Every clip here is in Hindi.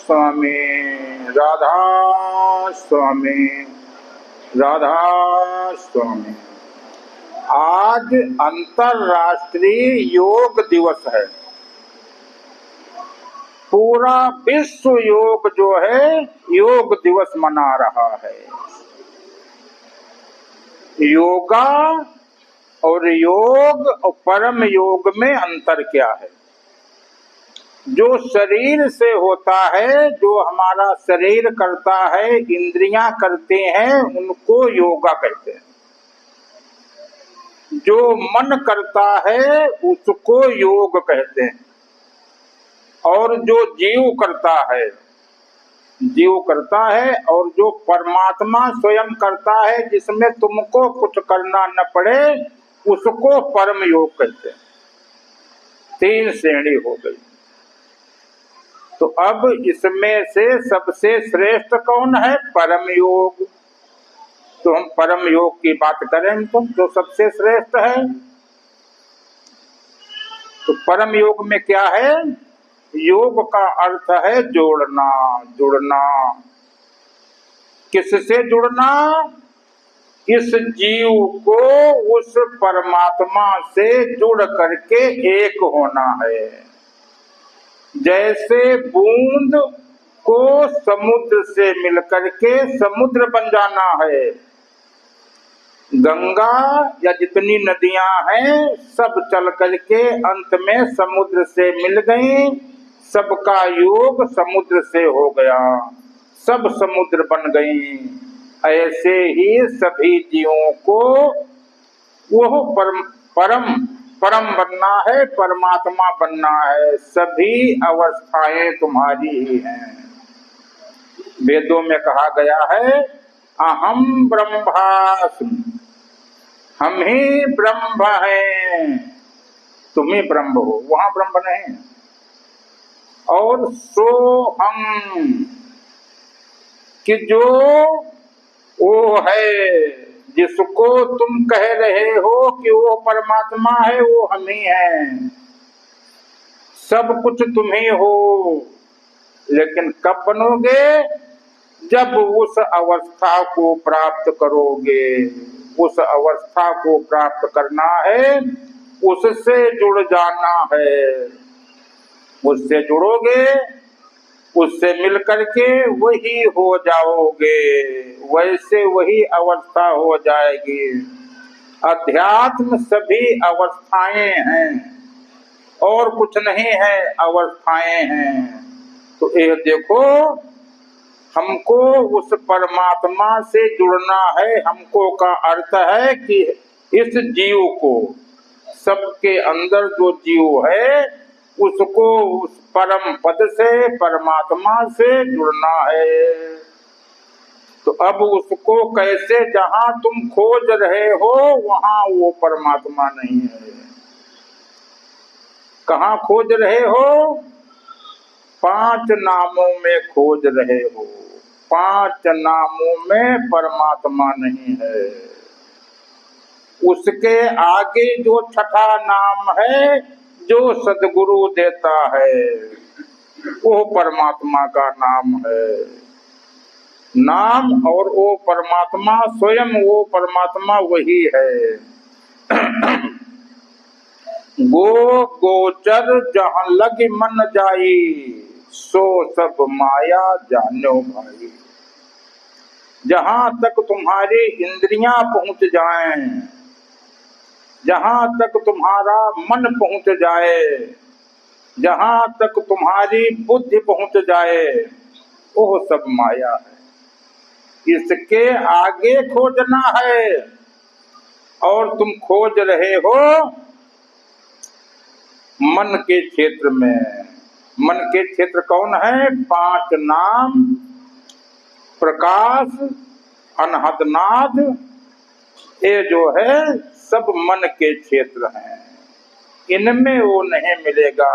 स्वामी राधा स्वामी राधा स्वामी। आज अंतर्राष्ट्रीय योग दिवस है। पूरा विश्व योग जो है योग दिवस मना रहा है। योगा और योग और परम योग में अंतर क्या है? जो शरीर से होता है, जो हमारा शरीर करता है, इंद्रियां करते हैं, उनको योगा कहते हैं। जो मन करता है उसको योग कहते हैं। और जो जीव करता है और जो परमात्मा स्वयं करता है, जिसमें तुमको कुछ करना न पड़े, उसको परम योग कहते हैं। 3 श्रेणी हो गई। तो अब इसमें से सबसे श्रेष्ठ कौन है? परम योग। तो हम परम योग की बात करें तो जो सबसे श्रेष्ठ है। तो परम योग में क्या है? योग का अर्थ है जोड़ना। जुड़ना किससे जुड़ना? इस जीव को उस परमात्मा से जुड़ करके एक होना है। जैसे बूंद को समुद्र से मिलकर के समुद्र बन जाना है। गंगा या जितनी नदियां हैं सब चल करके अंत में समुद्र से मिल गई। सबका योग समुद्र से हो गया, सब समुद्र बन गई। ऐसे ही सभी जीवों को वो परम बनना है, परमात्मा बनना है। सभी अवस्थाएं तुम्हारी ही हैं। वेदों में कहा गया है अहम ब्रह्मास्मि, हम ही ब्रह्म हैं, तुम ही ब्रह्म हो, वहां ब्रह्म नहीं। और सोहम कि जो वो है जिसको तुम कह रहे हो कि वो परमात्मा है, वो हम ही हैं। सब कुछ तुम ही हो। लेकिन कब बनोगे? जब उस अवस्था को प्राप्त करोगे। उस अवस्था को प्राप्त करना है, उससे जुड़ जाना है। उससे जुड़ोगे, उससे मिल करके वही हो जाओगे। वैसे वही अवस्था हो जाएगी। अध्यात्म सभी अवस्थाएं हैं और कुछ नहीं है, अवस्थाएं हैं। तो ये देखो, हमको उस परमात्मा से जुड़ना है। हमको का अर्थ है कि इस जीव को, सबके अंदर जो जीव है, उसको उस परम पद से, परमात्मा से जुड़ना है। तो अब उसको कैसे? जहां तुम खोज रहे हो वहां वो परमात्मा नहीं है। कहाँ खोज रहे हो? 5 नामों में खोज रहे हो। 5 नामों में परमात्मा नहीं है। उसके आगे जो 6ठा नाम है, जो सदगुरु देता है, वो परमात्मा का नाम है। नाम और वो परमात्मा स्वयं, वो परमात्मा वही है। गो गोचर जहाँ लग मन जाई, सो सब माया जानो भाई। जहां तक तुम्हारी इंद्रियां पहुंच जाएं, जहां तक तुम्हारा मन पहुंच जाए, जहां तक तुम्हारी बुद्धि पहुंच जाए, वो सब माया है। इसके आगे खोजना है। और तुम खोज रहे हो मन के क्षेत्र में। मन के क्षेत्र कौन है? 5 नाम, प्रकाश, अनहदनाद, ये जो है सब मन के क्षेत्र हैं। इनमें वो नहीं मिलेगा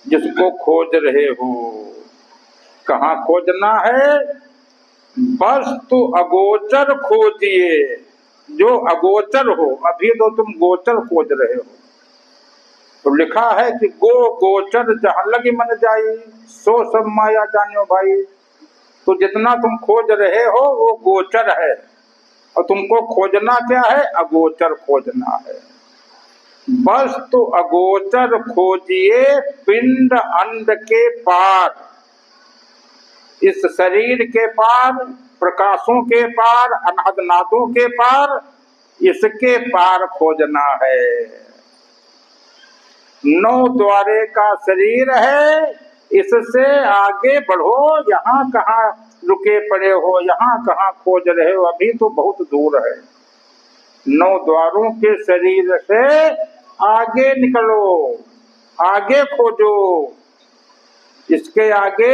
जिसको खोज रहे हो। कहाँ खोजना है? वस्तु अगोचर खोजिए। जो अगोचर हो, अभी तो तुम गोचर खोज रहे हो। तो लिखा है कि गो गोचर जहां लगी मन जाई, सो सब माया जानियो भाई। तो जितना तुम खोज रहे हो वो गोचर है, और तुमको खोजना क्या है? अगोचर खोजना है। बस तो अगोचर खोजिए पिंड अंड के पार, इस शरीर के पार, प्रकाशों के पार, अनाद नादों के पार, इसके पार खोजना है। 9 द्वारे का शरीर है, इससे आगे बढ़ो। यहाँ कहाँ रुके पड़े हो, यहाँ कहाँ खोज रहे हो? अभी तो बहुत दूर है। 9 द्वारों के शरीर से आगे निकलो, आगे खोजो। इसके आगे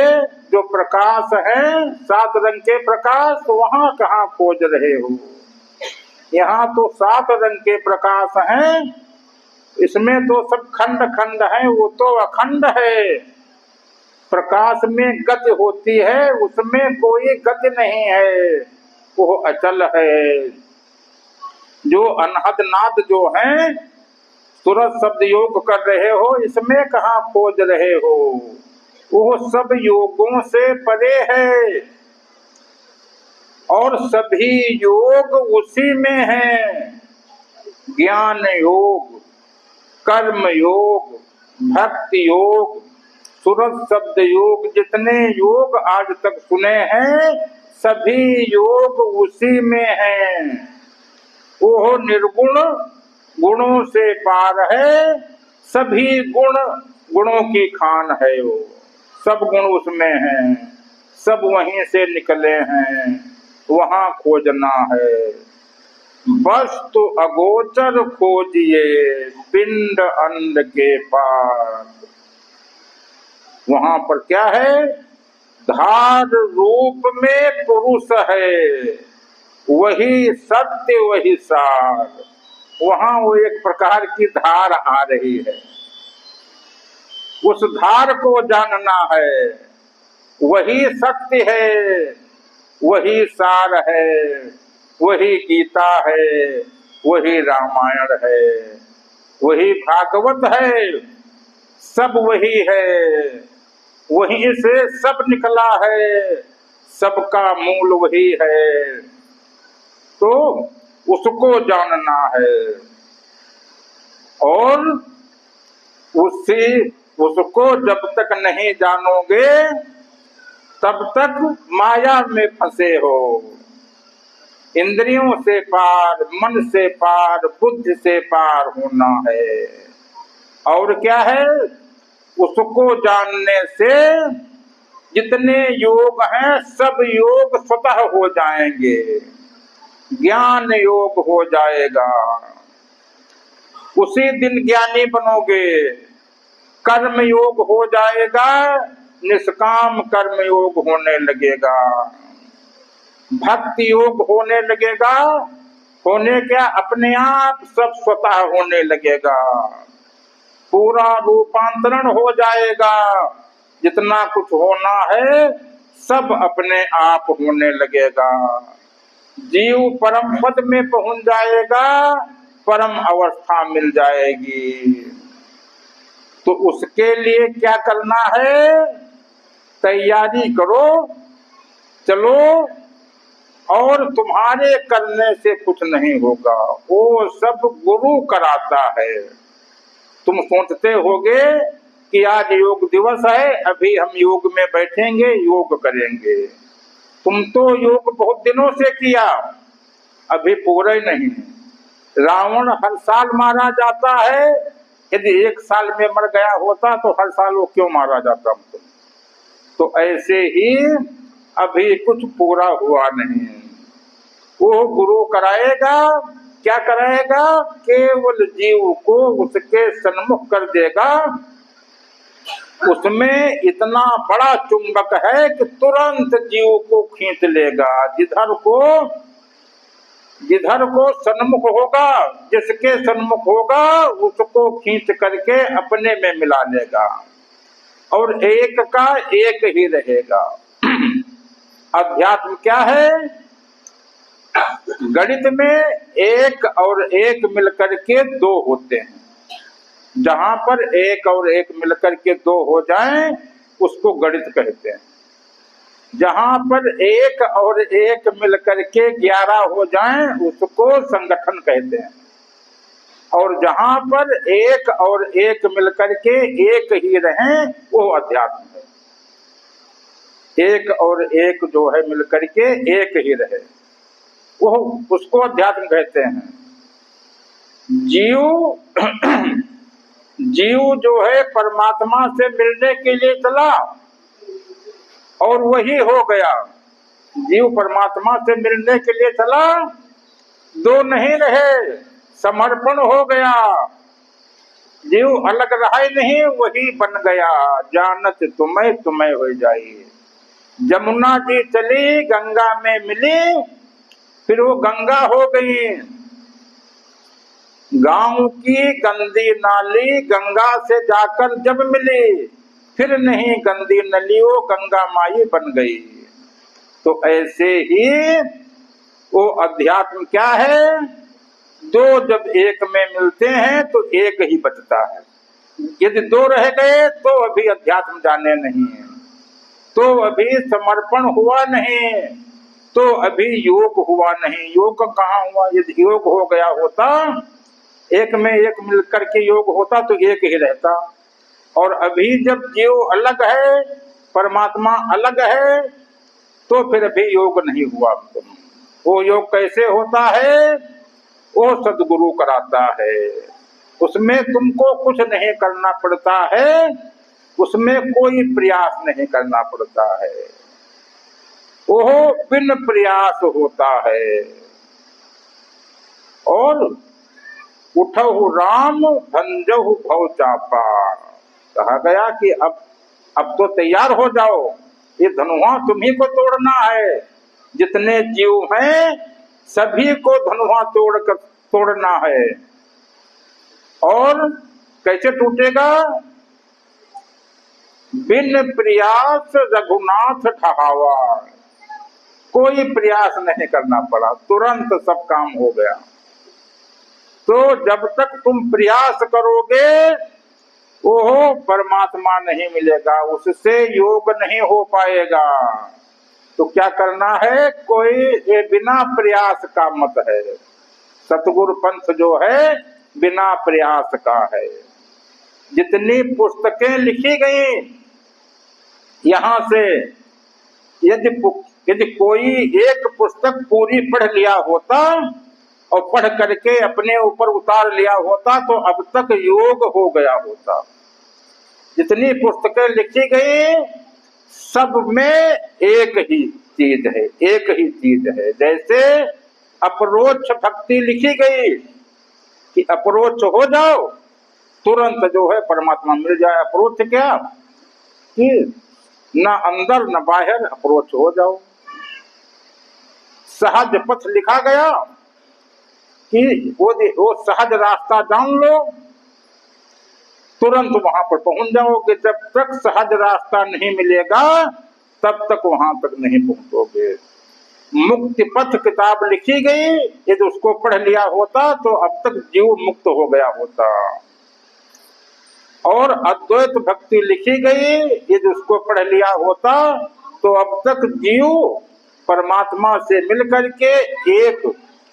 जो प्रकाश है, 7 रंग के प्रकाश, वहां कहाँ खोज रहे हो? यहाँ तो 7 रंग के प्रकाश हैं, इसमें तो सब खंड खंड है, वो तो अखंड है। प्रकाश में गति होती है, उसमें कोई गति नहीं है, वो अचल है। जो अनहद नाद जो है, सूरज शब्द योग कर रहे हो, इसमें कहाँ खोज रहे हो? वो सब योगों से परे है, और सभी योग उसी में है। ज्ञान योग, कर्म योग, भक्ति योग, सूरज शब्द योग, जितने योग आज तक सुने हैं, सभी योग उसी में हैं। वो निर्गुण गुणों से पार है, सभी गुण गुणों की खान है। वो सब गुण उसमें हैं, सब वहीं से निकले हैं, वहां खोजना है। बस तो अगोचर खोजिए पिंड अंड के पार। वहां पर क्या है? धार रूप में पुरुष है, वही सत्य वही सार। वहां वो एक प्रकार की धार आ रही है, उस धार को जानना है। वही सत्य है, वही सार है, वही गीता है, वही रामायण है, वही भागवत है, सब वही है। वहीं से सब निकला है, सबका मूल वही है। तो उसको जानना है, और उसको जब तक नहीं जानोगे तब तक माया में फंसे हो। इंद्रियों से पार, मन से पार, बुद्धि से पार होना है। और क्या है? उसको जानने से जितने योग हैं, सब योग स्वतः हो जाएंगे। ज्ञान योग हो जाएगा, उसी दिन ज्ञानी बनोगे। कर्म योग हो जाएगा, निष्काम कर्म योग होने लगेगा। भक्ति योग होने लगेगा। होने क्या? अपने आप सब स्वतः होने लगेगा। पूरा रूपांतरण हो जाएगा। जितना कुछ होना है सब अपने आप होने लगेगा। जीव परम पद में पहुंच जाएगा, परम अवस्था मिल जाएगी। तो उसके लिए क्या करना है? तैयारी करो, चलो। और तुम्हारे करने से कुछ नहीं होगा, वो सब गुरु कराता है। तुम सोचते होगे कि आज योग दिवस है, अभी हम योग में बैठेंगे, योग करेंगे। तुम तो योग बहुत दिनों से किया, अभी पूरा ही नहीं। रावण हर साल मारा जाता है, यदि 1 साल में मर गया होता तो हर साल वो क्यों मारा जाता हमको? तो ऐसे ही अभी कुछ पूरा हुआ नहीं। वो गुरु कराएगा, क्या कराएगा? केवल जीव को उसके सन्मुख कर देगा। उसमें इतना बड़ा चुंबक है कि तुरंत जीव को खींच लेगा। जिधर को सन्मुख होगा, जिसके सन्मुख होगा, उसको खींच करके अपने में मिला लेगा, और एक का एक ही रहेगा। अध्यात्म क्या है? गणित में 1 और 1 मिलकर के 2 होते हैं। जहां पर एक और एक मिलकर के दो हो जाएं उसको गणित कहते हैं। जहां पर एक और एक मिलकर के 11 हो जाएं उसको संगठन कहते हैं। और जहां पर एक और एक मिलकर के एक ही रहें वो अध्यात्म है। एक और एक जो है मिलकर के एक ही रहे वो उसको अध्यात्म कहते हैं। जीव जो है परमात्मा से मिलने के लिए चला और वही हो गया। जीव परमात्मा से मिलने के लिए चला, दो नहीं रहे, समर्पण हो गया। जीव अलग रहा ही नहीं, वही बन गया। जानत तुम्हें तुम्हें हो जाई। जमुना जी चली गंगा में मिली, फिर वो गंगा हो गई। गांव की गंदी नाली गंगा से जाकर जब मिली, फिर नहीं गंदी नली वो गंगा माई बन गई। तो ऐसे ही वो अध्यात्म क्या है, दो जब एक में मिलते हैं तो एक ही बचता है। यदि दो रह गए तो अभी अध्यात्म जाने नहीं है, तो अभी समर्पण हुआ नहीं, तो अभी योग हुआ नहीं। योग कहाँ हुआ? यदि योग हो गया होता, एक में एक मिलकर के योग होता तो एक ही रहता। और अभी जब जीव अलग है, परमात्मा अलग है, तो फिर अभी योग नहीं हुआ। वो योग कैसे होता है? वो सदगुरु कराता है। उसमें तुमको कुछ नहीं करना पड़ता है, उसमें कोई प्रयास नहीं करना पड़ता है। वो बिन प्रयास होता है। और उठहु राम भंजहु भव चापा, कहा गया कि अब तो तैयार हो जाओ, ये धनुहा तुम्ही को तोड़ना है। जितने जीव हैं सभी को धनुहा तोड़ना है। और कैसे टूटेगा? बिन प्रयास रघुनाथ ठहावा। कोई प्रयास नहीं करना पड़ा, तुरंत सब काम हो गया। तो जब तक तुम प्रयास करोगे वो परमात्मा नहीं मिलेगा, उससे योग नहीं हो पाएगा। तो क्या करना है? कोई ये बिना प्रयास का मत है। सतगुरु पंथ जो है बिना प्रयास का है। जितनी पुस्तकें लिखी गई यहाँ से, यदि कोई एक पुस्तक पूरी पढ़ लिया होता और पढ़ करके अपने ऊपर उतार लिया होता तो अब तक योग हो गया होता। जितनी पुस्तकें लिखी गई सब में एक ही चीज है, एक ही चीज है। जैसे अप्रोक्ष भक्ति लिखी गई कि अप्रोक्ष हो जाओ, तुरंत जो है परमात्मा मिल जाए। अप्रोक्ष क्या कि न अंदर न बाहर, अप्रोक्ष हो जाओ। सहज पथ लिखा गया कि वो सहज रास्ता जान लो, तुरंत वहां पर पहुंच जाओगे। जब तक सहज रास्ता नहीं मिलेगा तब तक वहां तक नहीं पहुंचोगे। मुक्ति पथ किताब लिखी गई, यदि उसको पढ़ लिया होता तो अब तक जीव मुक्त हो गया होता। और अद्वैत भक्ति लिखी गई, यदि उसको पढ़ लिया होता तो अब तक जीव परमात्मा से मिलकर के एक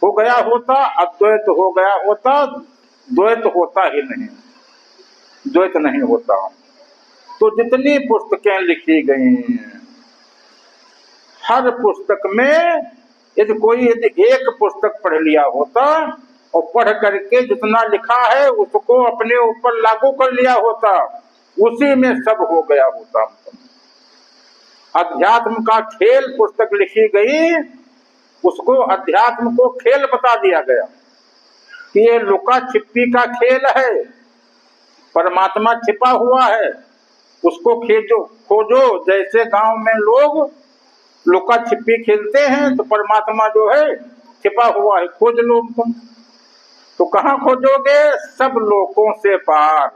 हो गया होता, अद्वैत हो गया होता। द्वैत होता ही नहीं, द्वैत नहीं होता। तो जितनी पुस्तकें लिखी गई, हर पुस्तक में यदि एक पुस्तक पढ़ लिया होता और पढ़ करके जितना लिखा है उसको अपने ऊपर लागू कर लिया होता, उसी में सब हो गया होता। अध्यात्म का खेल पुस्तक लिखी गई, उसको अध्यात्म को खेल बता दिया गया कि ये लुका छिपी का खेल है। परमात्मा छिपा हुआ है, उसको खोजो। जैसे गांव में लोग लुका छिपी खेलते हैं तो परमात्मा जो है छिपा हुआ है, खोज लो तुम। तो कहाँ खोजोगे? सब लोकों से पार,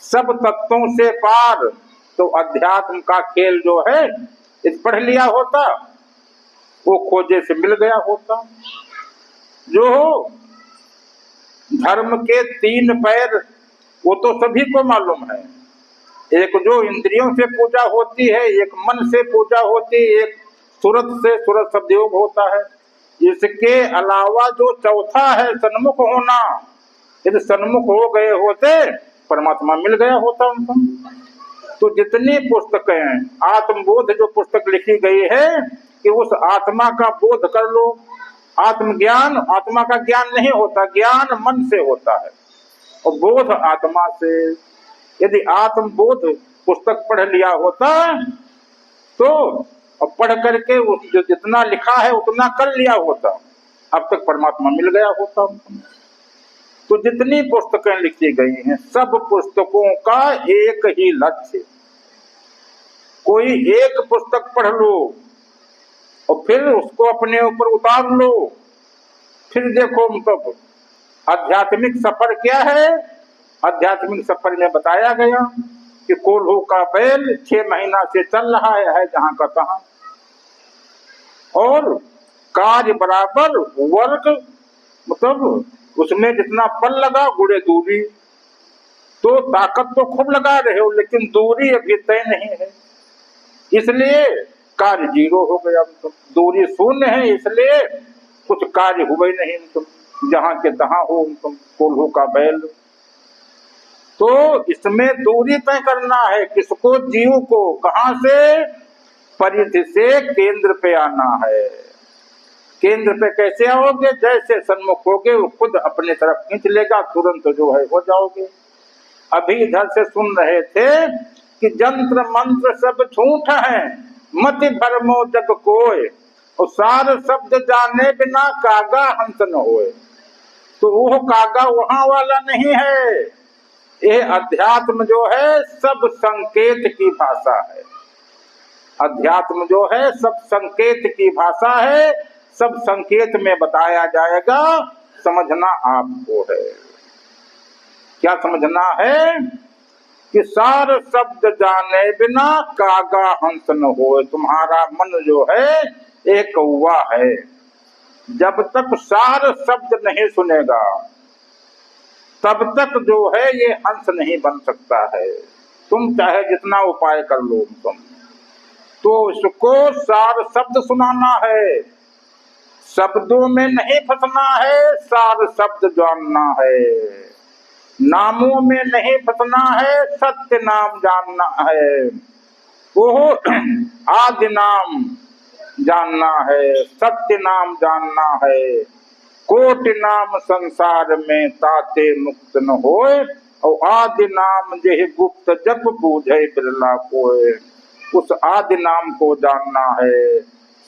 सब तत्वों से पार। तो अध्यात्म का खेल जो है इस पढ़ लिया होता, वो खोजे से मिल गया होता। जो धर्म के 3 पैर वो तो सभी को मालूम है। एक जो इंद्रियों से पूजा होती है, एक मन से पूजा होती है, एक सूरत से सूरत शब्द योग होता है। इसके अलावा जो चौथा है सन्मुख होना, यदि सन्मुख हो गए होते परमात्मा मिल गया होता उनको। तो जितनी पुस्तकें आत्मबोध जो पुस्तक लिखी गई है कि उस आत्मा का बोध कर लो। आत्मज्ञान, आत्मा का ज्ञान नहीं होता, ज्ञान मन से होता है और बोध आत्मा से। यदि आत्मबोध पुस्तक पढ़ लिया होता तो और पढ़ करके उस जो जितना लिखा है उतना कर लिया होता, अब तक परमात्मा मिल गया होता। तो जितनी पुस्तकें लिखी गई हैं सब पुस्तकों का एक ही लक्ष्य। कोई एक पुस्तक पढ़ लो और फिर उसको अपने ऊपर उतार लो, फिर देखो मतलब आध्यात्मिक सफर क्या है। आध्यात्मिक सफर में बताया गया कि कोल्हू का बैल 6 महीना से चल रहा है जहां का तहां, और कार्य बराबर वर्ग, मतलब उसमें जितना बल लगा गुड़े दूरी। तो ताकत तो खूब लगा रहे हो लेकिन दूरी अभी तय नहीं है, इसलिए कार्य 0 हो गया। मतलब दूरी 0 है इसलिए कुछ कार्य हुआ ही नहीं। तुम जहां के तहां हो, तुम कोल्हू का बैल। तो इसमें दूरी तय करना है किसको, जीव को। कहां से, परिधि से केंद्र पे आना है। केंद्र पे कैसे आओगे, जैसे सन्मुख होगे वो खुद अपने तरफ खींच लेगा, तुरंत जो है हो जाओगे। अभी इधर से सुन रहे थे कि जंत्र मंत्र सब झूठ है, मति भरमो जग कोय, और सार शब्द जाने बिना कागा हंस न होए। तो वो कागा वहां वाला नहीं है। ये अध्यात्म जो है सब संकेत की भाषा है। अध्यात्म जो है सब संकेत की भाषा है। सब संकेत में बताया जाएगा, समझना आपको है। क्या समझना है कि सार शब्द जाने बिना कागा हंस न होए। तुम्हारा मन जो है एक कौवा है, जब तक सार शब्द नहीं सुनेगा तब तक जो है ये हंस नहीं बन सकता है। तुम चाहे जितना उपाय कर लो तुम, तो इसको सार शब्द सुनाना है, शब्दों में नहीं फंसना है, सार शब्द जानना है। नामों में नहीं फंसना है, सत्य नाम जानना है। वो आदि नाम जानना है, सत्य नाम जानना है। कोटि नाम संसार में ताते मुक्त न होए, और आदि नाम जेहि गुप्त जप बूझे बिरला कोय। उस आदि नाम को जानना है,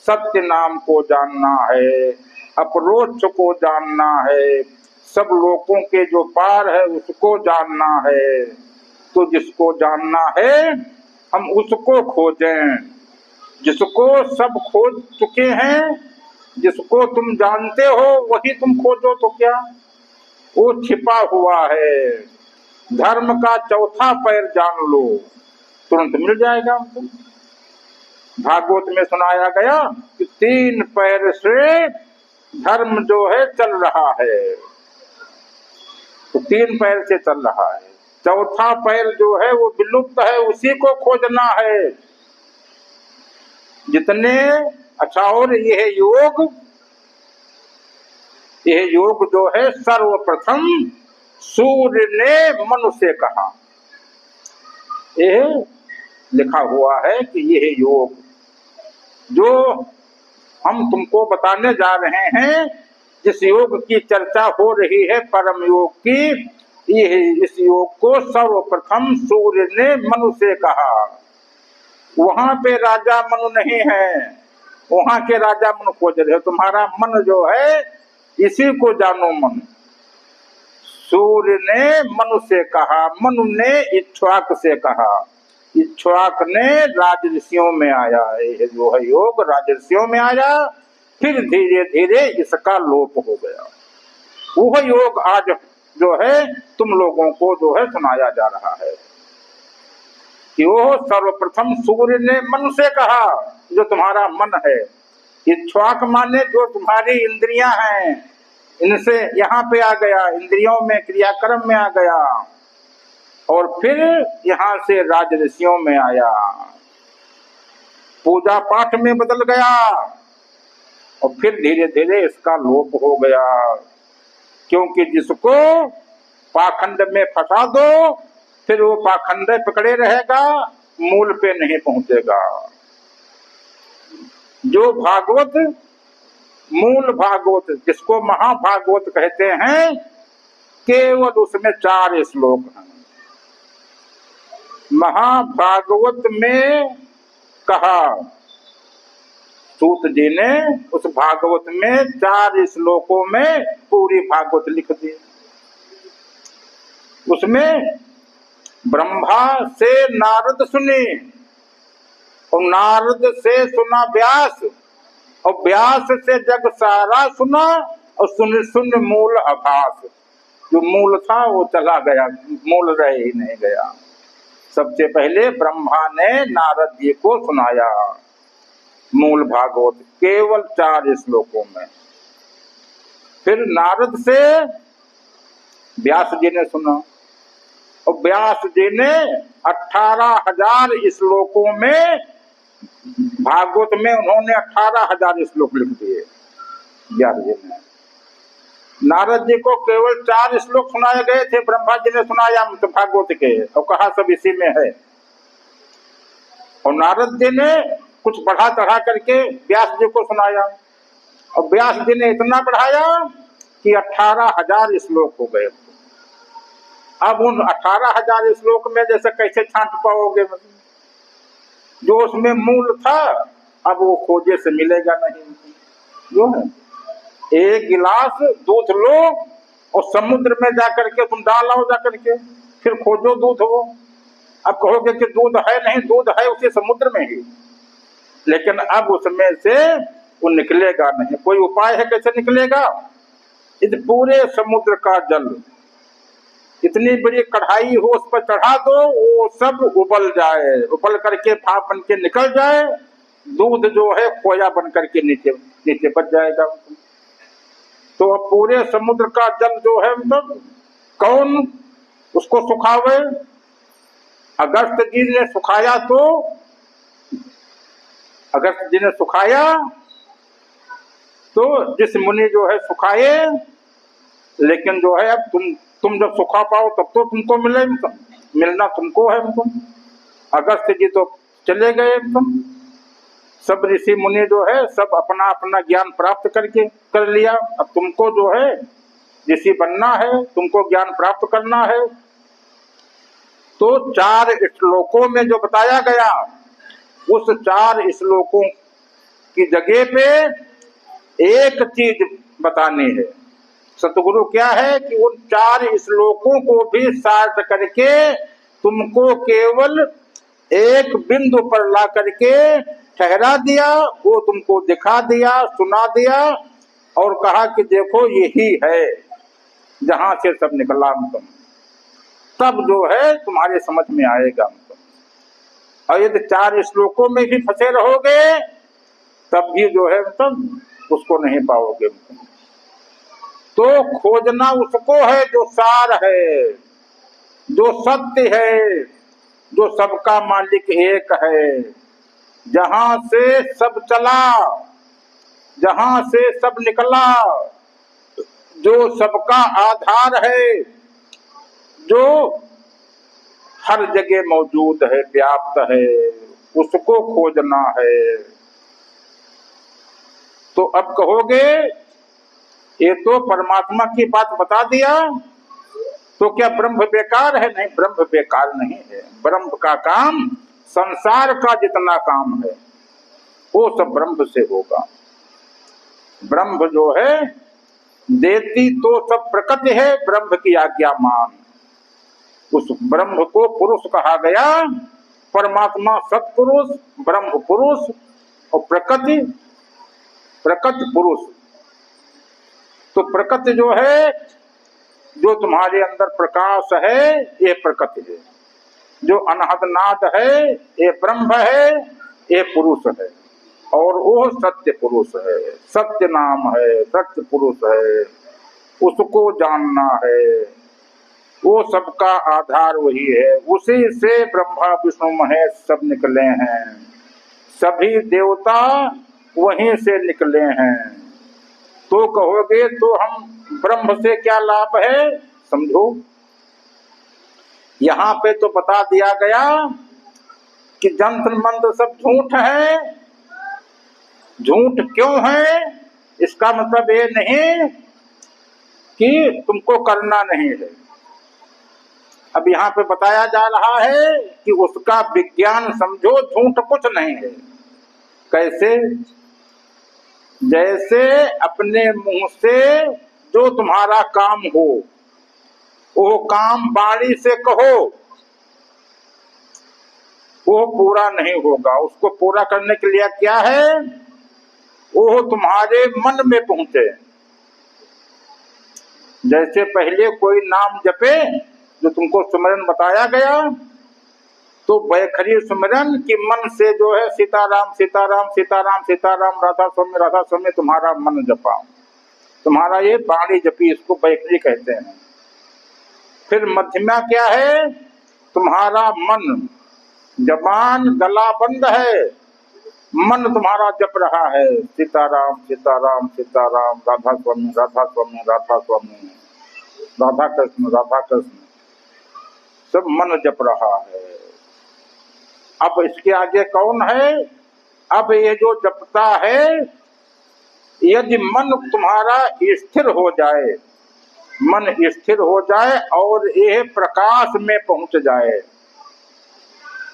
सत्य नाम को जानना है, अपरोक्ष को जानना है, सब लोगों के जो पार है उसको जानना है। तो जिसको जानना है हम उसको खोजें, जिसको सब खोज चुके हैं, जिसको तुम जानते हो वही तुम खोजो। तो क्या वो छिपा हुआ है। धर्म का चौथा पैर जान लो, तुरंत मिल जाएगा हमको। भागवत में सुनाया गया कि 3 पैर से धर्म जो है चल रहा है, तो 3 पैर से चल रहा है। चौथा पैर जो है वो विलुप्त है, उसी को खोजना है। जितने अच्छा, और यह योग जो है सर्वप्रथम सूर्य ने मनुष्य कहा। यह लिखा हुआ है कि यह योग जो हम तुमको बताने जा रहे हैं, जिस योग की चर्चा हो रही है परम योग की, इस योग को सर्वप्रथम सूर्य ने मनुष्य कहा। वहां पे राजा मनु नहीं है, वहां के राजा मनु खोज रहे। तुम्हारा मन जो है इसी को जानो मन। सूर्य ने मनु से कहा, मनु ने इक्ष्वाक से कहा, इक्ष्वाक ने राजऋषियों में आया। ये जो है योग राजऋषियों में आया, फिर धीरे धीरे इसका लोप हो गया। वह योग आज जो है तुम लोगों को जो है सुनाया जा रहा है कि वो सर्वप्रथम सूर्य ने मन से कहा, जो तुम्हारा मन है। इक्ष्वाक माने जो तुम्हारी इंद्रियां हैं, इनसे यहाँ पे आ गया, इंद्रियों में क्रियाक्रम में आ गया। और फिर यहाँ से राजऋषियों में आया, पूजा पाठ में बदल गया और फिर धीरे धीरे इसका लोप हो गया। क्योंकि जिसको पाखंड में फंसा दो फिर वो पाखंड पकड़े रहेगा, मूल पे नहीं पहुंचेगा। जो भागवत, मूल भागवत जिसको महाभागवत कहते हैं, केवल उसमें 4 श्लोक हैं। महाभागवत में कहा, सूत जी ने उस भागवत में 4 श्लोकों में पूरी भागवत लिख दी। उसमें ब्रह्मा से नारद सुने और नारद से सुना व्यास और व्यास से जग सारा सुना और सुन सुन मूल आभास। जो मूल था वो चला गया, मूल रह ही नहीं गया। सबसे पहले ब्रह्मा ने नारद जी को सुनाया मूल भागवत केवल 4 श्लोकों में। फिर नारद से व्यास जी ने सुना और व्यास जी ने 18,000 श्लोकों में, भागवत में उन्होंने 18,000 श्लोक लिख दिए व्यास जी ने। नारद जी को केवल 4 श्लोक सुनाए गए थे, ब्रह्मा जी ने सुनाया तो भागवत के और कहा सब इसी में है। और नारद जी ने कुछ बढ़ा चढ़ा करके व्यास जी को सुनाया और व्यास जी ने इतना बढ़ाया कि 18,000 श्लोक हो गए। अब उन 18,000 श्लोक में जैसे कैसे छांट पाओगे, जो उसमें मूल था अब वो खोजे से मिलेगा नहीं। जो है एक गिलास दूध लो और समुद्र में जाकर के तुम डाल आओ जाकर के, फिर खोजो दूध हो। अब कहोगे कि दूध है, नहीं, दूध है उसी समुद्र में ही, लेकिन अब उसमें से वो निकलेगा नहीं। कोई उपाय है कैसे निकलेगा? इस पूरे समुद्र का जल इतनी बड़ी कढ़ाई हो उस पर चढ़ा दो, वो सब उबल जाए, उबल करके भाप बन के निकल जाए, दूध जो है खोया बन करके नीचे नीचे बच जाएगा। तो अब पूरे समुद्र का जल जो है मतलब कौन उसको सुखावे? अगस्त जी ने सुखाया, तो अगस्त जी ने सुखाया तो जिस मुनि जो है सुखाए, लेकिन जो है अब तुम जब सुखा पाओ तब तो तुमको मिले, मिलना तुमको है। अगस्त जी तो चले गए, सब ऋषि मुनि जो है सब अपना अपना ज्ञान प्राप्त करके कर लिया। अब तुमको जो है ऋषि बनना है, तुमको ज्ञान प्राप्त करना है। तो 4 श्लोकों में जो बताया गया, उस 4 श्लोकों की जगह पे एक चीज बतानी है। सतगुरु क्या है कि उन 4 श्लोकों को भी सार्थ करके तुमको केवल एक बिंदु पर ला करके ठहरा दिया, वो तुमको दिखा दिया, सुना दिया और कहा कि देखो यही है जहां से सब निकला। तब जो है तुम्हारे समझ में आएगा। और यदि 4 श्लोकों में भी फंसे रहोगे तब भी जो है मतलब उसको नहीं पाओगे। तो खोजना उसको है जो सार है, जो सत्य है, जो सबका मालिक एक है, जहां से सब चला, जहां से सब निकला, जो सबका आधार है, जो हर जगह मौजूद है, व्याप्त है, उसको खोजना है। तो अब कहोगे ये तो परमात्मा की बात बता दिया, तो क्या ब्रह्म बेकार है? नहीं, ब्रह्म बेकार नहीं है। ब्रह्म का काम संसार का जितना काम है वो सब ब्रह्म से होगा। ब्रह्म जो है देती तो सब प्रकृति है, ब्रह्म की आज्ञा मान। उस ब्रह्म को पुरुष कहा गया। परमात्मा सत्पुरुष, ब्रह्म पुरुष और प्रकृति पुरुष। तो प्रकृति जो है, जो तुम्हारे अंदर प्रकाश है, ये प्रकृति है। जो अनहद नाद है ये ब्रह्म है, ये पुरुष है। और वो सत्य पुरुष है, सत्य नाम है, सत्य पुरुष है, उसको जानना है। वो सबका आधार वही है, उसी से ब्रह्मा विष्णु महेश सब निकले हैं, सभी देवता वहीं से निकले हैं। तो कहोगे तो हम ब्रह्म से क्या लाभ है? समझो, यहाँ पे तो बता दिया गया कि जंत्र मंत्र सब झूठ है। झूठ क्यों है? इसका मतलब ये नहीं कि तुमको करना नहीं है। अब यहाँ पे बताया जा रहा है कि उसका विज्ञान समझो, झूठ कुछ नहीं है। कैसे? जैसे अपने मुंह से जो तुम्हारा काम हो, वो काम वाणी से कहो, वो पूरा नहीं होगा। उसको पूरा करने के लिए क्या है? वो तुम्हारे मन में पहुंचे। जैसे पहले कोई नाम जपे, जो तुमको सुमिरन बताया गया, तो बैखरी सुमिरन कि मन से जो है सीताराम सीताराम सीताराम सीताराम राधा स्वामी तुम्हारा मन जपा, तुम्हारा ये वाणी जपी, इसको बैखरी कहते हैं। फिर मध्यमा क्या है? तुम्हारा मन, जबान गला बंद है, मन तुम्हारा जप रहा है सीताराम सीताराम सीताराम राधा स्वामी राधा स्वामी राधा स्वामी राधा कृष्ण सब मन जप रहा है। अब इसके आगे कौन है? अब ये जो जपता है, यदि मन तुम्हारा स्थिर हो जाए, मन स्थिर हो जाए और ये प्रकाश में पहुंच जाए,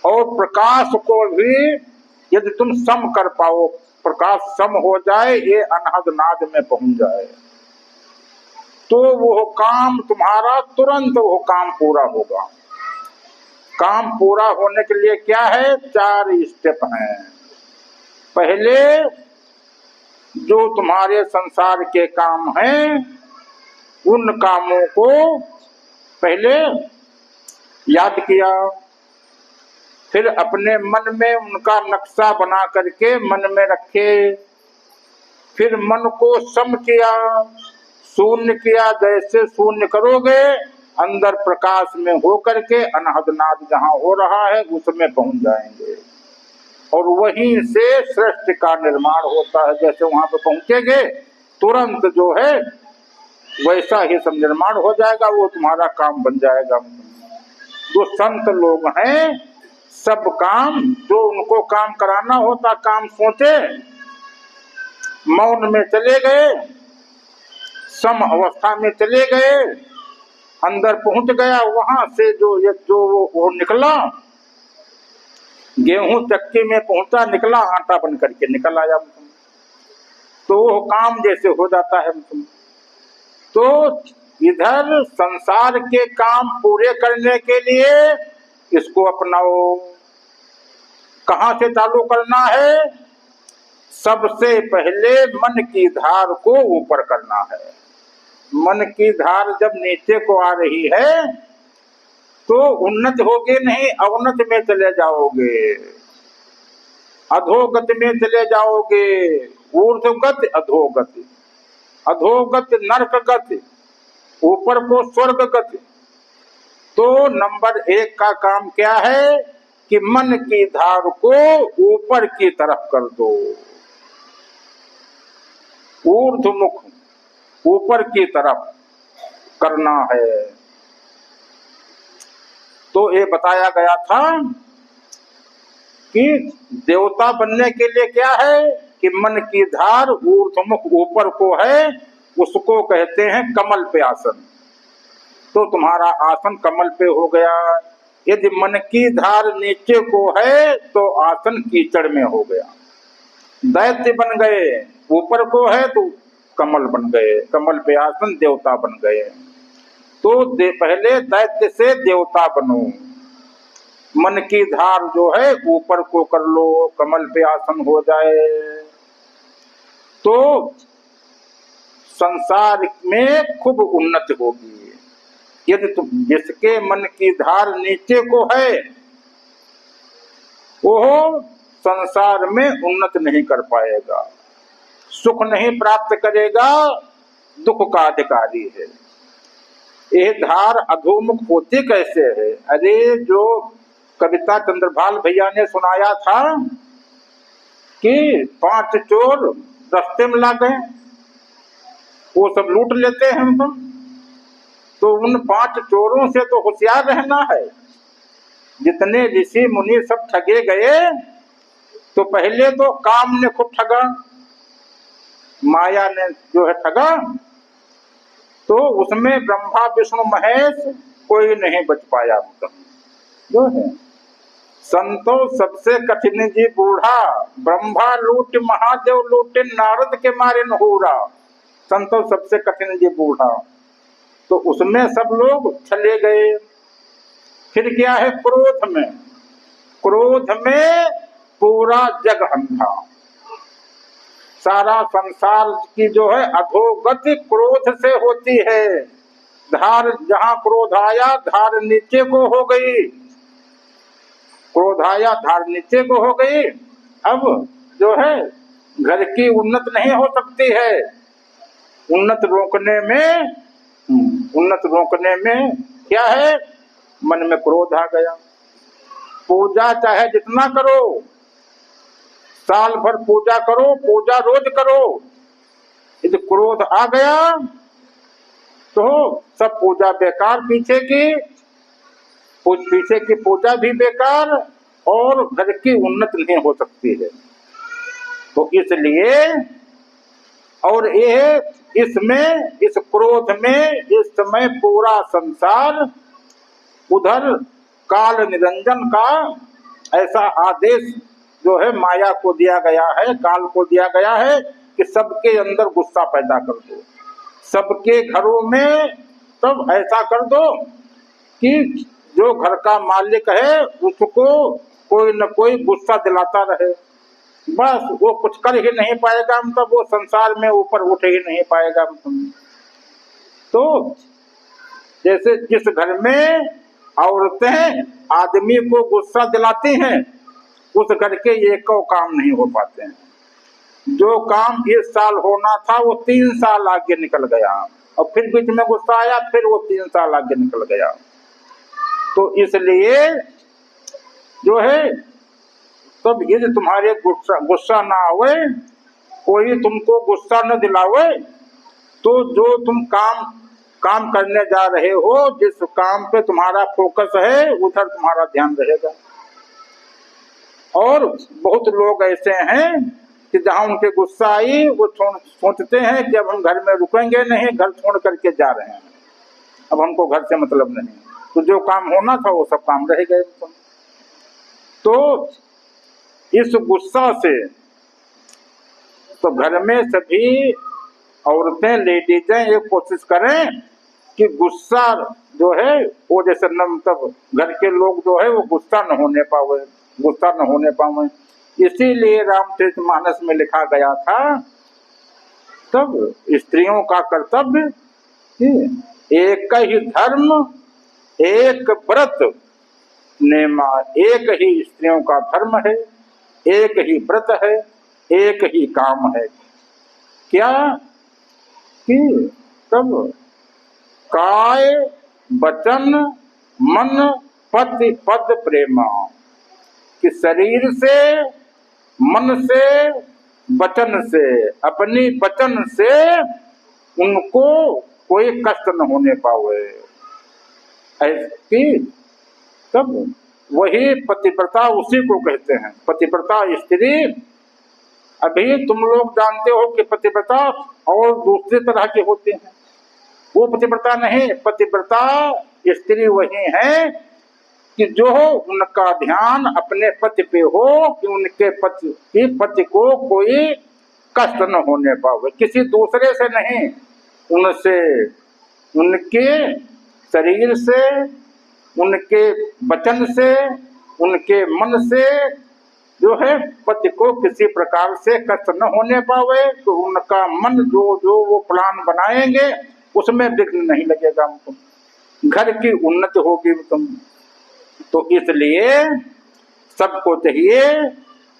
और प्रकाश को भी यदि तुम सम कर पाओ, प्रकाश सम हो जाए, ये अनहद नाद में पहुंच जाए, तो वो काम तुम्हारा तुरंत वो काम पूरा होगा। काम पूरा होने के लिए क्या है? 4 स्टेप हैं। पहले जो तुम्हारे संसार के काम हैं, उन कामों को पहले याद किया, फिर अपने मन में उनका नक्शा बना करके मन में रखे, फिर मन को सम किया, शून्य किया। जैसे शून्य करोगे, अंदर प्रकाश में हो करके अनहद नाद जहां हो रहा है उसमें पहुंच जाएंगे, और वहीं से सृष्टि का निर्माण होता है। जैसे वहां पे पहुंचेंगे, तुरंत जो है वैसा ही सब निर्माण हो जाएगा, वो तुम्हारा काम बन जाएगा। जो संत लोग हैं, सब काम जो उनको काम कराना होता, काम सोचे, मौन में चले गए, सम अवस्था में चले गए, अंदर पहुंच गया, वहां से जो वो निकला, गेहूं चक्की में पहुंचा, निकला आटा बन करके निकल आया, तो वो काम जैसे हो जाता है। तो इधर संसार के काम पूरे करने के लिए इसको अपनाओ। कहां से चालू करना है? सबसे पहले मन की धार को ऊपर करना है। मन की धार जब नीचे को आ रही है, तो उन्नत होगे नहीं, अवनत में चले जाओगे, अधोगत में चले जाओगे। ऊर्ध्वगत अधोगत, अधोगत नरकगत, ऊपर को स्वर्गगत। तो नंबर 1 का काम क्या है कि मन की धार को ऊपर की तरफ कर दो, ऊर्ध्वमुख, ऊपर की तरफ करना है। तो ये बताया गया था कि देवता बनने के लिए क्या है कि मन की धार ऊर्ध्वमुख ऊपर को है, उसको कहते हैं कमल पे आसन। तो तुम्हारा आसन कमल पे हो गया। यदि मन की धार नीचे को है, तो आसन कीचड़ में हो गया। दैत्य बन गए, ऊपर को है तो कमल बन गए, कमल पे आसन, देवता बन गए। तो पहले दैत्य से देवता बनो। मन की धार जो है ऊपर को कर लो, कमल पे आसन हो जाए, तो संसार में खूब उन्नति होगी। यदि तुम जिसके मन की धार नीचे को है, वो संसार में उन्नति नहीं कर पाएगा, सुख नहीं प्राप्त करेगा, दुख का अधिकारी है। ये धार अधोमुख होती कैसे है? अरे जो कविता चंद्रभाल भैया ने सुनाया था कि 5 चोर रास्ते में ला गए, वो सब लूट लेते हैं हम तो उन 5 चोरों से तो होशियार रहना है। जितने ऋषि मुनि सब ठगे गए तो पहले तो काम ने खूब ठगा, माया ने जो है ठगा, तो उसमें ब्रह्मा विष्णु महेश कोई नहीं बच पाया। जो है संतो सबसे कठिन जी बूढ़ा, ब्रह्मा लूट महादेव लूटे नारद के मारे नहूरा। संतो सबसे कठिन जी बूढ़ा, तो उसमें सब लोग चले गए। फिर क्या है? क्रोध में, क्रोध में पूरा जग अंधा। सारा संसार की जो है अधोगति क्रोध से होती है। धार जहां क्रोध आया धार नीचे को हो गई, क्रोध आया धार नीचे को हो गई। अब जो है घर की उन्नत नहीं हो सकती है। उन्नत रोकने में क्या है? मन में क्रोध आ गया। पूजा चाहे जितना करो, साल भर पूजा करो, पूजा रोज करो, यदि क्रोध आ गया तो सब पूजा बेकार, पीछे की पूजा भी बेकार और घर की उन्नति नहीं हो सकती है। तो इसलिए और ये इसमें इस क्रोध में इस समय पूरा संसार उधर काल निरंजन का ऐसा आदेश जो है माया को दिया गया है, काल को दिया गया है कि सबके अंदर गुस्सा पैदा कर दो, सबके घरों में तब ऐसा कर दो कि जो घर का मालिक है उसको कोई न कोई गुस्सा दिलाता रहे। बस वो कुछ कर ही नहीं पाएगा, मतलब वो संसार में ऊपर उठ ही नहीं पाएगा। तो जैसे जिस घर में औरतें आदमी को गुस्सा दिलाती हैं, उस घर के एक काम नहीं हो पाते हैं। जो काम इस साल होना था वो 3 साल आगे निकल गया, और फिर बीच में गुस्सा आया, फिर वो 3 साल आगे निकल गया। तो इसलिए जो है तब यदि तुम्हारे गुस्सा ना आवे, कोई तुमको गुस्सा न दिलावे, तो जो तुम काम करने जा रहे हो, जिस काम पे तुम्हारा फोकस है उधर तुम्हारा ध्यान रहेगा। और बहुत लोग ऐसे हैं कि जहां उनके गुस्सा आई वो सोचते हैं कि अब हम घर में रुकेंगे नहीं, घर छोड़ करके जा रहे हैं, अब हमको घर से मतलब नहीं। तो जो काम होना था वो सब काम रह गए। तो इस गुस्सा से तो घर में सभी औरतें लेडीजें ये कोशिश करें कि गुस्सा जो है वो जैसे न तब घर के लोग जो है वो गुस्सा न होने पावे। इसीलिए रामचरितमानस में लिखा गया था तब स्त्रियों का कर्तव्य एक ही धर्म एक व्रत नेमा। एक ही स्त्रियों का धर्म है, एक ही व्रत है, एक ही काम है। क्या कि तब काय वचन मन पति पद प्रेमा, कि शरीर से, मन से, वचन से, अपनी वचन से उनको कोई कष्ट न होने पावे। ऐसी तब वही पतिव्रता उसी को कहते हैं, पतिव्रता स्त्री। अभी तुम लोग जानते हो कि पतिव्रता और दूसरी तरह के होते हैं, वो पतिव्रता नहीं। पतिव्रता स्त्री वही है कि जो उनका ध्यान अपने पति पे हो, कि उनके पति को कोई कष्ट न होने पावे, किसी दूसरे से नहीं, उनसे, उनके शरीर से, उनके वचन से, उनके मन से जो है पति को किसी प्रकार से कष्ट न होने पावे। तो उनका मन जो वो प्लान बनाएंगे उसमें विघ्न नहीं लगेगा, उनको घर की उन्नति होगी तुम। तो इसलिए सबको चाहिए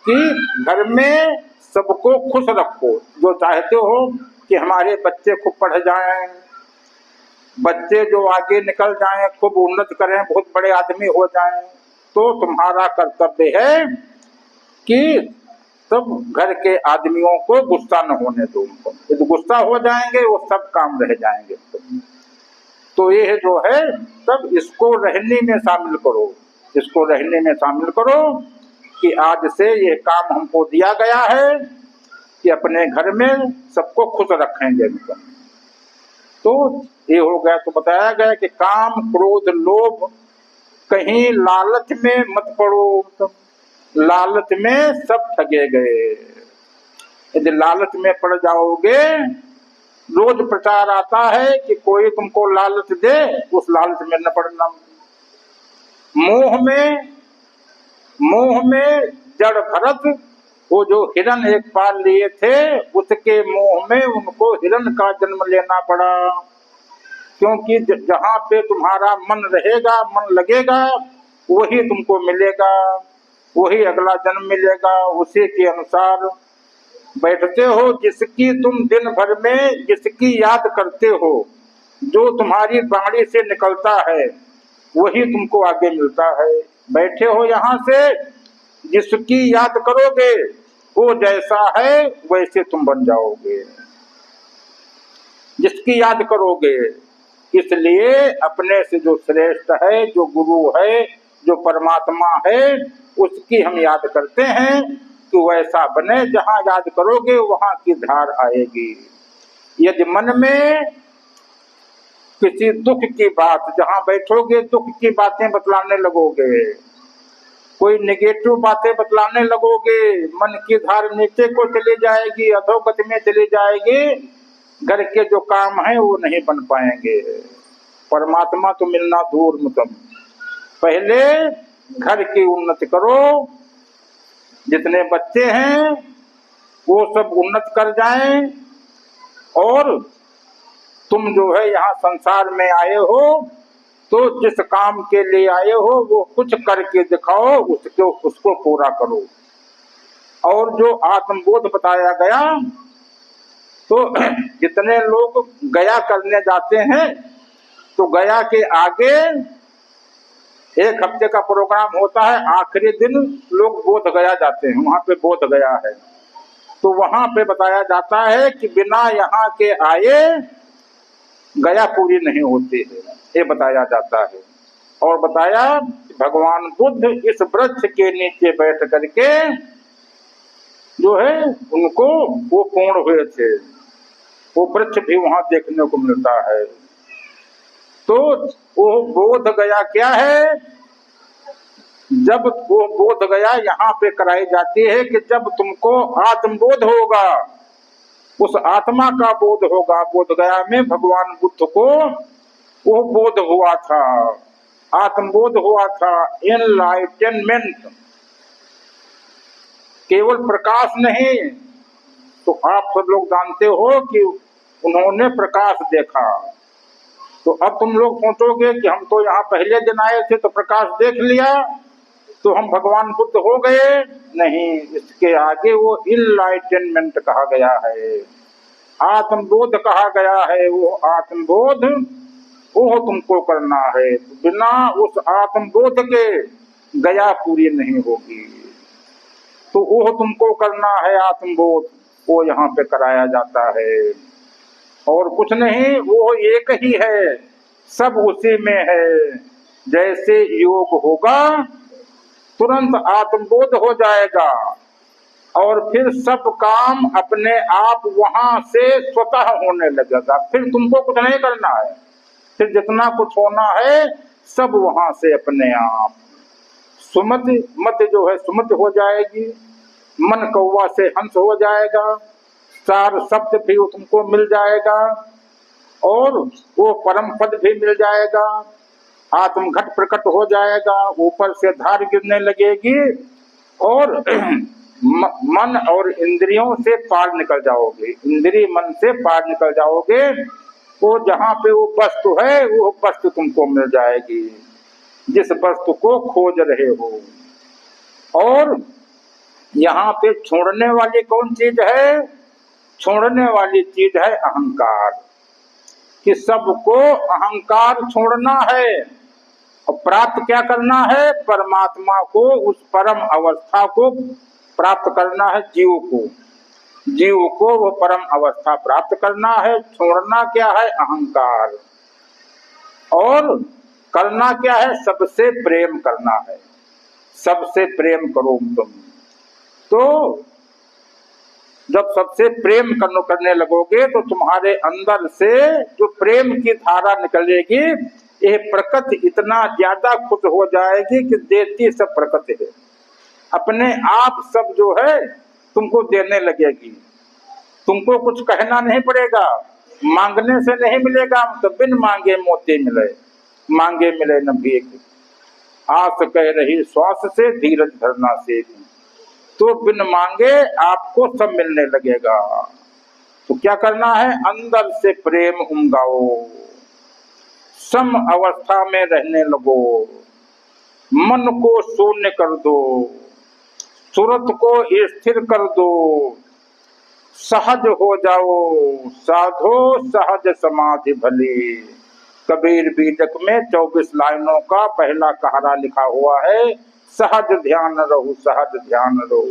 कि घर में सबको खुश रखो। जो चाहते हो कि हमारे बच्चे खूब पढ़ जाएं, बच्चे जो आगे निकल जाएं, खूब उन्नत करें, बहुत बड़े आदमी हो जाएं, तो तुम्हारा कर्तव्य है कि तब घर के आदमियों को गुस्सा न होने दो उनको। यदि गुस्सा हो जाएंगे वो सब काम रह जाएंगे। तो ये जो है तब इसको रहने में शामिल करो, इसको रहने में शामिल करो कि आज से ये काम हमको दिया गया है कि अपने घर में सबको खुश रखेंगे। तो ये हो गया। तो बताया गया कि काम क्रोध लोभ कहीं लालच में मत पड़ो, तो लालच में सब ठगे गए। यदि लालच में पड़ जाओगे, रोज प्रचार आता है कि कोई तुमको लालच दे, उस लालच में न पड़ना। मोह में जड़ भरत, वो जो हिरण एक पाल लिए थे उसके मोह में उनको हिरण का जन्म लेना पड़ा। क्योंकि जहाँ पे तुम्हारा मन रहेगा, मन लगेगा, वही तुमको मिलेगा, वही अगला जन्म मिलेगा, उसी के अनुसार बैठते हो। जिसकी तुम दिन भर में जिसकी याद करते हो, जो तुम्हारी वाणी से निकलता है, वही तुमको आगे मिलता है। बैठे हो यहाँ से, जिसकी याद करोगे वो जैसा है वैसे तुम बन जाओगे, जिसकी याद करोगे। इसलिए अपने से जो श्रेष्ठ है, जो गुरु है, जो परमात्मा है, उसकी हम याद करते हैं कि वैसा बने। जहाँ याद करोगे वहाँ की धार आएगी। यदि मन में किसी दुख की बात, जहाँ बैठोगे दुख की बातें बतलाने लगोगे, कोई नेगेटिव बातें बतलाने लगोगे, मन की धार नीचे को चली जाएगी, अधोगति में चली जाएगी। घर के जो काम है वो नहीं बन पाएंगे। परमात्मा तो मिलना दूर मतम। पहले घर की उन्नति करो, जितने बच्चे हैं वो सब उन्नत कर जाएं, और तुम जो है यहाँ संसार में आए हो तो जिस काम के लिए आए हो वो कुछ करके दिखाओ, उसको पूरा करो। और जो आत्मबोध बताया गया, तो जितने लोग गया करने जाते हैं तो गया के आगे एक हफ्ते का प्रोग्राम होता है, आखिरी दिन लोग बोध गया जाते हैं, वहां पे बोध गया है। तो वहां पे बताया जाता है कि बिना यहाँ के आए गया पूरी नहीं होती है, ये बताया जाता है। और बताया भगवान बुद्ध इस वृक्ष के नीचे बैठ करके जो है उनको वो पूर्ण हुए थे, वो वृक्ष भी वहां देखने को मिलता है। तो वो बोध गया क्या है? जब वो बोध गया यहाँ पे कराई जाती है कि जब तुमको आत्मबोध होगा, उस आत्मा का बोध होगा। बोध गया में भगवान बुद्ध को वो बोध हुआ था, आत्मबोध हुआ था, एनलाइटनमेंट। केवल प्रकाश नहीं, तो आप सब लोग जानते हो कि उन्होंने प्रकाश देखा। तो अब तुम लोग सोचोगे कि हम तो यहाँ पहले दिन आए थे तो प्रकाश देख लिया तो हम भगवान बुद्ध हो गए। नहीं, इसके आगे वो इनलाइटनमेंट कहा गया है, आत्मबोध कहा गया है। वो आत्मबोध वो तुमको करना है, बिना उस आत्मबोध के गया पूरी नहीं होगी। तो वो तुमको करना है आत्मबोध, वो यहाँ पे कराया जाता है। और कुछ नहीं, वो एक ही है, सब उसी में है। जैसे योग होगा तुरंत आत्मबोध हो जाएगा, और फिर सब काम अपने आप वहां से स्वतः होने लगेगा। फिर तुमको कुछ नहीं करना है, फिर जितना कुछ होना है सब वहां से अपने आप। सुमति मत जो है सुमति हो जाएगी, मन कौवा से हंस हो जाएगा, सार शब्द भी तुमको मिल जाएगा, और वो परम पद भी मिल जाएगा, आत्मघट प्रकट हो जाएगा, ऊपर से धार गिरने लगेगी, और मन और इंद्रियों से पार निकल जाओगे, इंद्रिय मन से पार निकल जाओगे। वो जहाँ पे वो वस्तु है वो वस्तु तुमको मिल जाएगी, जिस वस्तु को खोज रहे हो। और यहाँ पे छोड़ने वाली कौन चीज है? छोड़ने वाली चीज है अहंकार। कि सबको अहंकार छोड़ना है और प्राप्त क्या करना है, परमात्मा को, उस परम अवस्था को प्राप्त करना है। जीव को वो परम अवस्था प्राप्त करना है। छोड़ना क्या है, अहंकार, और करना क्या है, सबसे प्रेम करना है। सबसे प्रेम करो तुम। तो जब सबसे प्रेम करने लगोगे तो तुम्हारे अंदर से जो प्रेम की धारा निकलेगी, ये प्रकृति इतना ज्यादा खुश हो जाएगी कि देती सब प्रकृति है, अपने आप सब जो है तुमको देने लगेगी। तुमको कुछ कहना नहीं पड़ेगा, मांगने से नहीं मिलेगा, तो बिन मांगे मोती मिले, मांगे मिले न भीख। आस कह रही श्वास से, धीरज धरना से, तो बिन मांगे आपको सब मिलने लगेगा। तो क्या करना है, अंदर से प्रेम उमगाओ, सम अवस्था में रहने लगो, मन को शून्य कर दो, सूरत को स्थिर कर दो, सहज हो जाओ, साधो सहज समाधि भली। कबीर बीजक में 24 लाइनों का पहला कहरा लिखा हुआ है, सहज ध्यान रहो, सहज ध्यान रहो।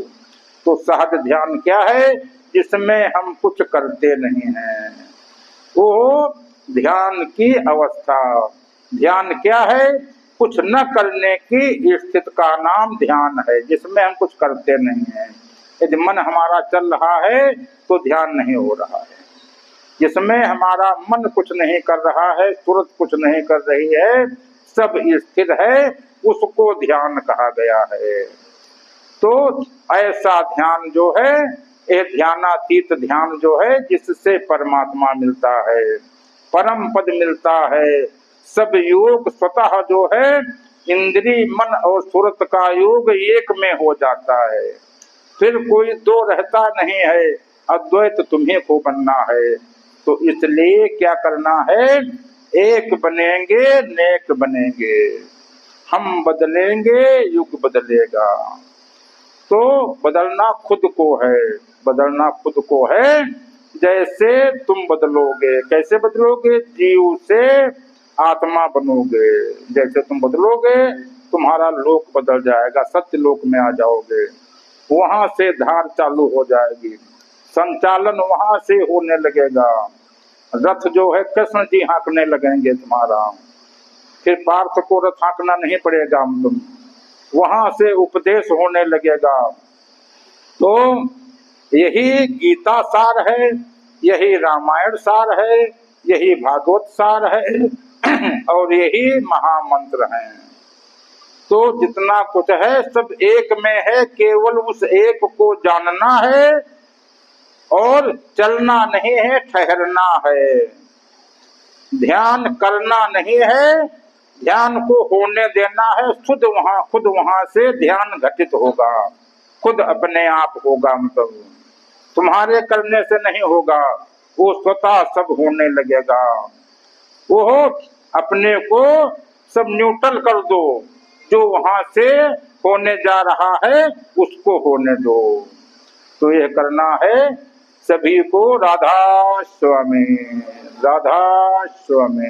तो सहज ध्यान क्या है, जिसमें हम कुछ करते नहीं हैं, वो ध्यान की अवस्था। ध्यान क्या है, कुछ न करने की स्थिति का नाम ध्यान है, जिसमें हम कुछ करते नहीं हैं। यदि मन हमारा चल रहा है तो ध्यान नहीं हो रहा है। जिसमें हमारा मन कुछ नहीं कर रहा है, तुरंत कुछ नहीं कर रही है, सब स्थिर है, उसको ध्यान कहा गया है। तो ऐसा ध्यान जो है, ये ध्यानातीत ध्यान जो है, जिससे परमात्मा मिलता है, परम पद मिलता है। सब योग स्वतः जो है, इंद्री मन और सुरत का योग एक में हो जाता है, फिर कोई दो रहता नहीं है, अद्वैत तुम्हें को बनना है। तो इसलिए क्या करना है, एक बनेंगे नेक बनेंगे, हम बदलेंगे युग बदलेगा। तो बदलना खुद को है, बदलना खुद को है। जैसे तुम बदलोगे, कैसे बदलोगे, जीव से आत्मा बनोगे। जैसे तुम बदलोगे, तुम्हारा लोक बदल जाएगा, सत्य लोक में आ जाओगे, वहां से धार चालू हो जाएगी, संचालन वहां से होने लगेगा। रथ जो है कृष्ण जी हाँकने लगेंगे तुम्हारा, फिर पार्थ को रथ हाँकना नहीं पड़ेगा, तुम वहां से उपदेश होने लगेगा। तो यही गीता सार है, यही रामायण सार है, यही भागवत सार है और यही महामंत्र है। तो जितना कुछ है सब एक में है, केवल उस एक को जानना है और चलना नहीं है, ठहरना है। ध्यान करना नहीं है, ध्यान को होने देना है। खुद वहां से ध्यान घटित होगा, खुद अपने आप होगा, मतलब तुम्हारे करने से नहीं होगा, वो स्वतः सब होने लगेगा। वो अपने को सब न्यूट्रल कर दो, जो वहां से होने जा रहा है उसको होने दो। तो ये करना है सभी को। राधा स्वामी, राधा स्वामी।